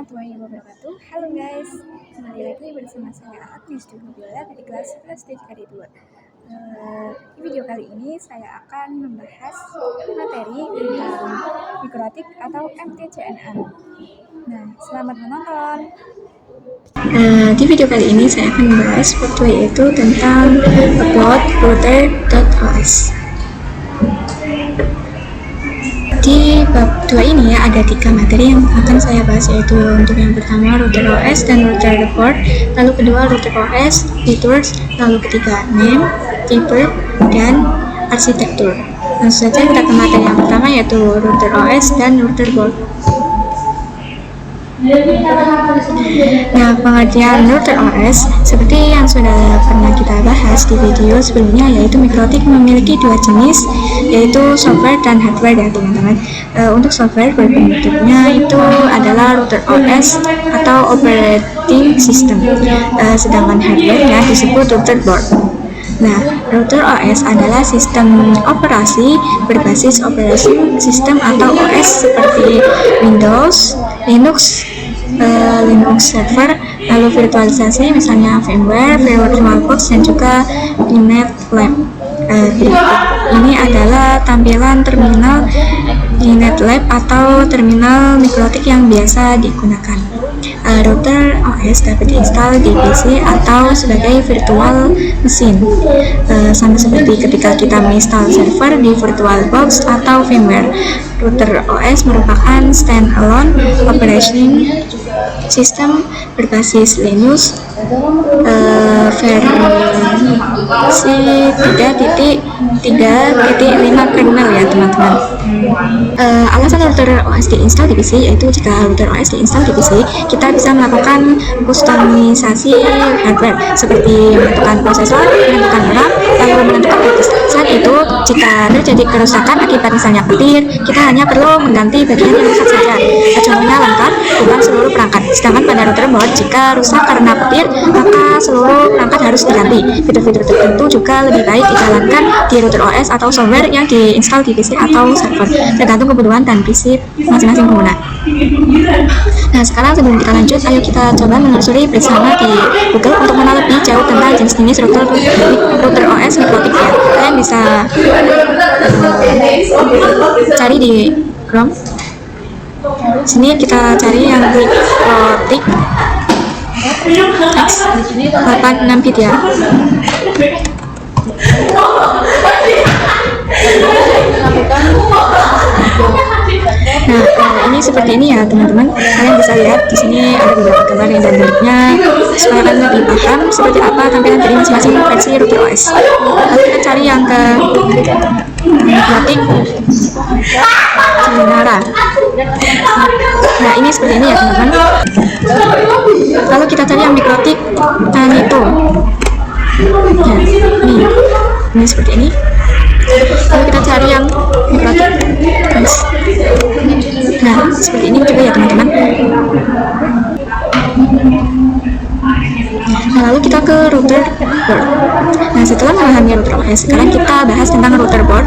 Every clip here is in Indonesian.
warahmatullahi wabarakatuh. Halo guys, kembali lagi bersama saya Agnes Nabila dari kelas 11 TKD 2. Di video kali ini saya akan membahas materi tentang mikrotik atau MTCNN. Nah, selamat menonton. Di video kali ini saya akan membahas bab 2, yaitu tentang upload router.os. Di bab 2 ini ada 3 materi yang akan saya bahas, yaitu untuk yang pertama router OS dan router board, lalu kedua router OS, features, lalu ketiga name, type, dan arsitektur. Langsung saja kita ke materi yang pertama, yaitu router OS dan router board. Nah, pengertian router OS seperti yang sudah pernah kita bahas di video sebelumnya, yaitu mikrotik memiliki dua jenis, yaitu software dan hardware ya teman-teman. Untuk software bentuknya itu adalah router OS atau operating system, sedangkan hardware-nya disebut router board. Nah, router OS adalah sistem operasi berbasis operating system atau OS seperti Windows, Linux server, lalu virtualisasi misalnya VMware, VirtualBox, dan juga NetLab. Ini adalah tampilan terminal di NetLab atau terminal mikrotik yang biasa digunakan. Router OS dapat diinstal di PC atau sebagai virtual machine, sama seperti ketika kita menginstal server di VirtualBox atau VMware. Router OS merupakan standalone operating system berbasis Linux versi 3.3.5 kernel ya teman-teman. Alasan router OS diinstal di PC, yaitu jika router OS diinstal di PC, kita bisa melakukan kustomisasi hardware seperti menentukan prosesor, menentukan RAM, lalu menentukan disk. Saat itu, jika terjadi kerusakan akibat misalnya petir, kita hanya perlu mengganti bagian yang rusak saja. Contohnya lengkap, bukan seluruh perangkat. Sedangkan pada router board, jika rusak karena petir, maka seluruh perangkat harus diganti. Fitur-fitur tertentu juga lebih baik dijalankan di router OS atau software yang diinstal di PC atau server, tergantung kebutuhan dan PC masing-masing pengguna. Nah, sekarang sebelum kita lanjut, ayo kita coba menelusuri bersama di Google untuk mengenal lebih jauh tentang jenis-jenis router OS mikrotik ya. Kalian bisa cari di Chrome. Sini kita cari yang mikrotik X86 bit ya. Nah, ini seperti ini ya teman-teman. Kalian bisa lihat di sini ada beberapa gambar dan bentuknya supaya kalian lebih paham seperti apa tampilan dari masing-masing versi router OS. Lalu kita cari yang ke mikrotik Seminara. Nah, ini seperti ini ya teman-teman. Lalu kita cari yang mikrotik Tanito. Nah, ini seperti ini. Lalu kita cari yang mikrotik Mas. Nah, seperti ini juga ya teman-teman. Nah, lalu kita ke router board. Nah, setelah memahami router OS, sekarang kita bahas tentang router board.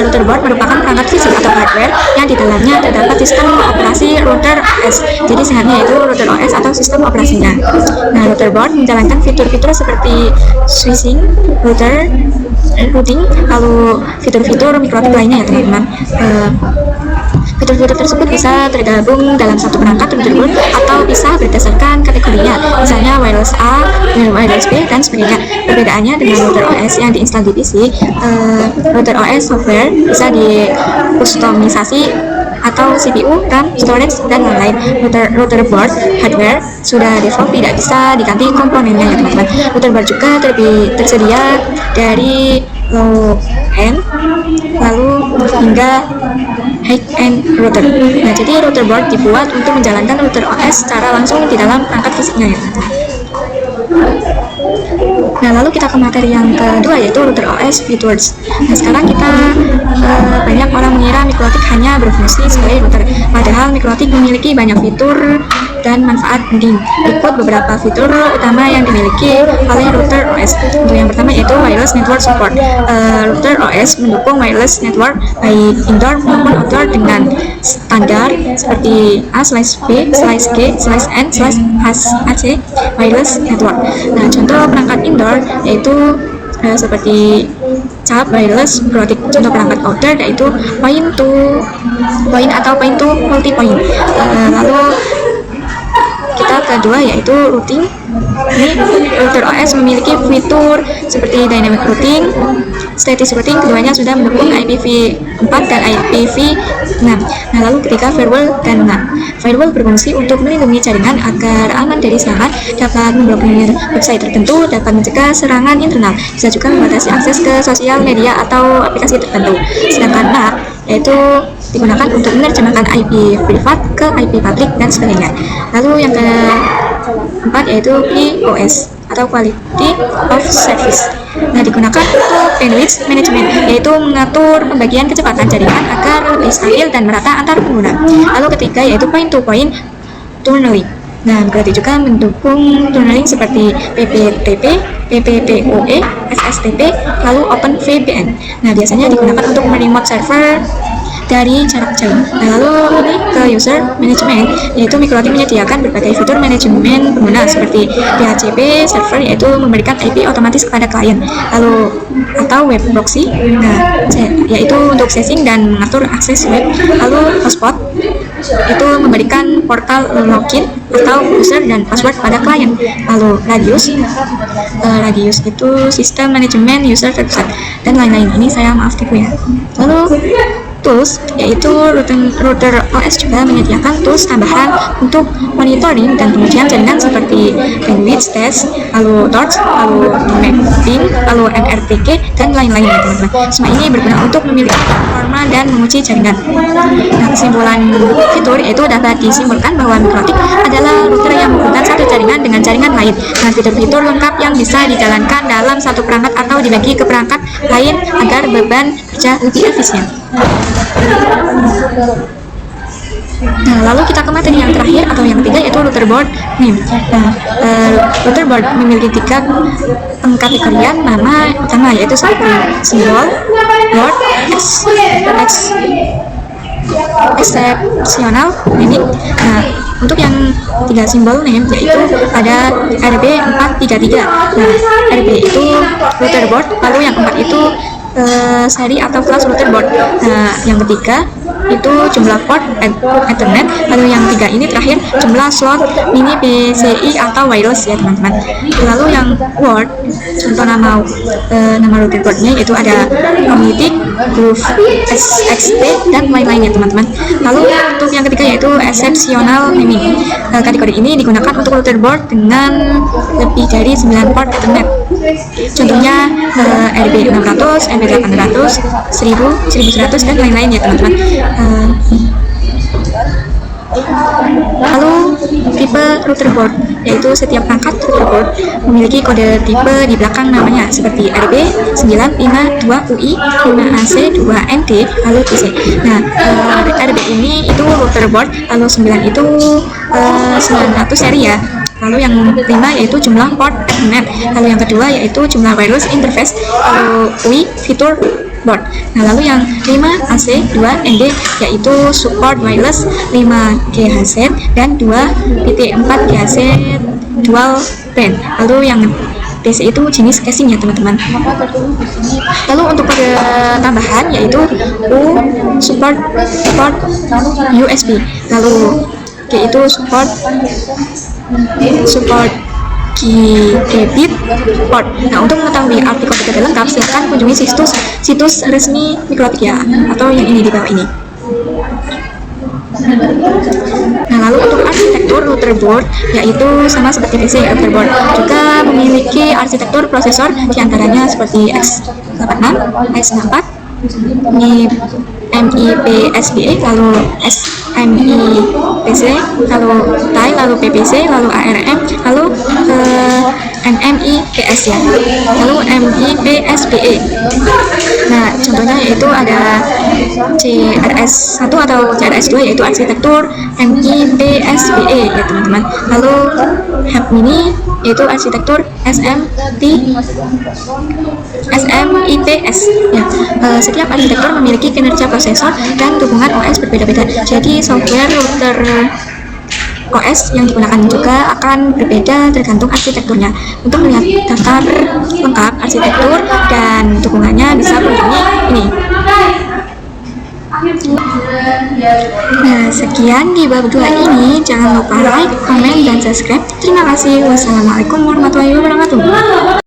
Router board merupakan perangkat fisik atau hardware yang di dalamnya terdapat sistem operasi router OS. Jadi singkatnya itu router OS atau sistem operasinya. Nah, router board menjalankan fitur-fitur seperti switching, routing, lalu fitur-fitur mikrotik lainnya ya teman-teman. Fitur-fitur tersebut bisa tergabung dalam satu perangkat router board atau bisa berdasarkan kategorinya, misalnya wireless A, wireless B, dan sebagainya. Perbedaannya dengan router OS yang diinstal di PC, router OS software bisa dikustomisasi atau CPU, RAM, storage, dan lain-lain. Router board hardware sudah default, tidak bisa diganti komponennya ya teman-teman. Router board juga tersedia dari low end lalu hingga high end router. Nah, jadi router board dibuat untuk menjalankan router OS secara langsung di dalam perangkat fisiknya ya teman-teman. Nah, lalu kita ke materi yang kedua, yaitu router OS features. Nah, sekarang kita banyak orang mengira mikrotik hanya berfungsi sebagai router, padahal mikrotik memiliki banyak fitur dan manfaat penting. Berikut beberapa fitur utama yang dimiliki oleh router OS. Untuk yang pertama yaitu wireless network support. Router OS mendukung wireless network baik indoor maupun outdoor dengan standar seperti A/B/G/N/AC wireless network. Nah, contoh perangkat indoor yaitu seperti cap wireless Broadcom. Contoh perangkat outdoor yaitu point to multi point. Lalu kita kedua yaitu routing. Ini router OS memiliki fitur seperti dynamic routing, static routing. Keduanya sudah mendukung IPv4 dan IPv6. Nah, lalu ketiga firewall dan NAT. Firewall berfungsi untuk melindungi jaringan agar aman dari serangan, dapat memblokir website tertentu, dapat mencegah serangan internal, bisa juga membatasi akses ke sosial media atau aplikasi tertentu. Sedangkan NAT yaitu digunakan untuk menerjemahkan IP privat ke IP public dan sebagainya. Lalu yang keempat yaitu QoS atau Quality of Service. Nah, digunakan untuk bandwidth management, yaitu mengatur pembagian kecepatan jaringan agar lebih stabil dan merata antar pengguna. Lalu ketiga yaitu point to point tunneling. Nah, berarti juga mendukung tunneling seperti PPTP, PPPoE, SSTP, lalu OpenVPN. Nah, biasanya digunakan untuk meremote server dari jarak jauh. Nah, lalu ini ke user management, yaitu MikroTik menyediakan berbagai fitur manajemen pengguna seperti DHCP server, yaitu memberikan IP otomatis kepada klien, lalu atau web proxy, nah, yaitu untuk setting dan mengatur akses web, lalu hotspot itu memberikan portal login atau user dan password pada klien, lalu radius itu sistem manajemen user website dan lain-lain. Ini saya maaf ya. Lalu tools, yaitu router OS juga menyediakan tools tambahan untuk monitoring dan pengujian jaringan seperti bandwidth test, lalu torch, lalu mapping, lalu MRTK dan lain-lain ya teman-teman. Semua ini berguna untuk memiliki performa dan menguji jaringan. Nah, kesimpulan fitur yaitu dapat disimpulkan bahwa MikroTik adalah router yang menghubungkan satu jaringan dengan jaringan lain dengan fitur-fitur lengkap yang bisa dijalankan dalam satu perangkat atau dibagi ke perangkat lain agar beban kerja lebih efisien. Nah, lalu kita ke materi yang terakhir atau yang ketiga yaitu router board name. Nah, router board memiliki 3 pengkategorian nama utama, yaitu seperti simbol, word, exceptional naming. Nah, untuk yang 3 simbol name yaitu ada RB433. Nah, RB itu router board, lalu yang 4 itu seri atau kelas router board. Nah, yang ketiga itu jumlah port Ethernet, lalu yang 3 ini terakhir jumlah slot mini PCI atau wireless ya teman-teman. Lalu yang word, contoh nama router boardnya itu ada Community, Groove, XP dan lain-lain ya teman-teman. Lalu untuk yang ketiga yaitu exceptional naming. Kategori ini digunakan untuk router board dengan lebih dari 9 port Ethernet. Contohnya RB600, RB800, 1000, 1100 dan lain-lain ya teman-teman. Lalu tipe router board, yaitu setiap perangkat router board memiliki kode tipe di belakang namanya seperti RB952UI, 5AC2ND, lalu PC. Nah, RB ini itu router board, lalu 9 itu 900 seri ya. Lalu yang 5 yaitu jumlah port Ethernet, lalu yang kedua yaitu jumlah wireless interface, lalu UI fitur board. Nah, lalu yang 5 AC2ND yaitu support wireless 5 GHz dan 2 PT4 GHz dual band. Lalu yang PC itu jenis casing ya teman-teman. Lalu untuk kode tambahan yaitu U support USB, lalu G itu support gigabit port. Nah, untuk mengetahui arti kode lengkap silahkan kunjungi situs resmi MikroTik ya, atau yang ini di bawah ini. Nah, lalu untuk arsitektur router board yaitu sama seperti PC router board, juga memiliki arsitektur prosesor diantaranya seperti x86, x64, MIPSBA, lalu SMIPC, lalu TIE, lalu PPC, lalu ARM, lalu MIPS ya. Lalu MIPSBE. Nah, contohnya yaitu ada CRS 1 atau CRS 2 yaitu arsitektur MIPSBE ya teman-teman. Lalu HAP mini yaitu arsitektur SMIPS ya. Setiap arsitektur memiliki kinerja prosesor dan dukungan OS berbeda-beda. Jadi software router OS yang digunakan juga akan berbeda tergantung arsitekturnya. Untuk melihat daftar lengkap arsitektur dan dukungannya bisa kunjungi ini. Nah, sekian di bab 2 ini. Jangan lupa like, komen, dan subscribe. Terima kasih. Wassalamualaikum warahmatullahi wabarakatuh.